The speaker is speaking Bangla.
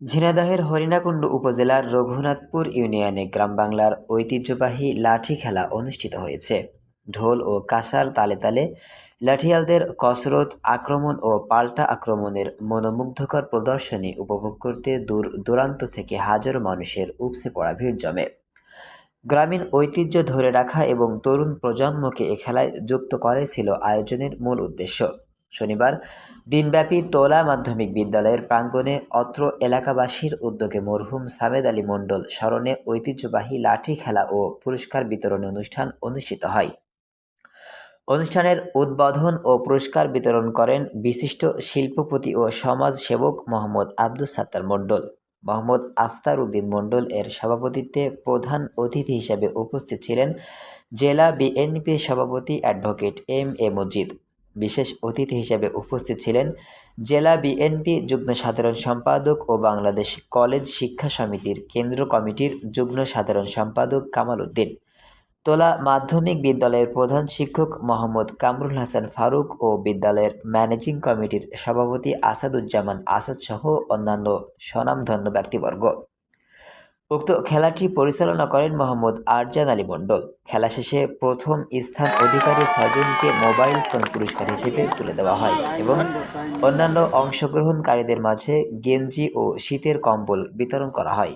ঝিনাইদহের হরিণাকুণ্ড উপজেলার রঘুনাথপুর ইউনিয়নে গ্রাম বাংলার ঐতিহ্যবাহী লাঠি খেলা অনুষ্ঠিত হয়েছে। ঢোল ও কাঁসার তালে তালে লাঠিয়ালদের কসরত, আক্রমণ ও পাল্টা আক্রমণের মনোমুগ্ধকর প্রদর্শনী উপভোগ করতে দূর দূরান্ত থেকে হাজারো মানুষের উপচে পড়া ভিড় জমে। গ্রামীণ ঐতিহ্য ধরে রাখা এবং তরুণ প্রজন্মকে এ খেলায় যুক্ত করাই ছিল আয়োজনের মূল উদ্দেশ্য। শনিবার দিনব্যাপী তোলা মাধ্যমিক বিদ্যালয়ের প্রাঙ্গণে অত্র এলাকাবাসীর উদ্যোগে মরহুম সামেদ আলী মণ্ডল স্মরণে ঐতিহ্যবাহী লাঠি খেলা ও পুরস্কার বিতরণ অনুষ্ঠান অনুষ্ঠিত হয়। অনুষ্ঠানের উদ্বোধন ও পুরস্কার বিতরণ করেন বিশিষ্ট শিল্পপতি ও সমাজসেবক মোহাম্মদ আব্দুস সাত্তার মণ্ডল। মোহাম্মদ আফতার উদ্দিন মণ্ডল এর সভাপতিত্বে প্রধান অতিথি হিসেবে উপস্থিত ছিলেন জেলা বিএনপির সভাপতি অ্যাডভোকেট এম এ মজিদ। বিশেষ অতিথি হিসেবে উপস্থিত ছিলেন জেলা বিএনপি যুগ্ম সাধারণ সম্পাদক ও বাংলাদেশ কলেজ শিক্ষা সমিতির কেন্দ্র কমিটির যুগ্ম সাধারণ সম্পাদক কামাল উদ্দিন, তোলা মাধ্যমিক বিদ্যালয়ের প্রধান শিক্ষক মোহাম্মদ কামরুল হাসান ফারুক ও বিদ্যালয়ের ম্যানেজিং কমিটির সভাপতি আসাদুজ্জামান আসাদ সহ অন্যান্য স্বনামধন্য ব্যক্তিবর্গ। উক্ত খেলাটি পরিচালনা করেন মোহাম্মদ আরজান আলী মণ্ডল। খেলা শেষে প্রথম স্থান অধিকারী 6 জনকে মোবাইল ফোন পুরস্কার হিসেবে তুলে দেওয়া হয় এবং অন্যান্য অংশগ্রহণকারীদের মাঝে গেঞ্জি ও শীতের কম্বল বিতরণ করা হয়।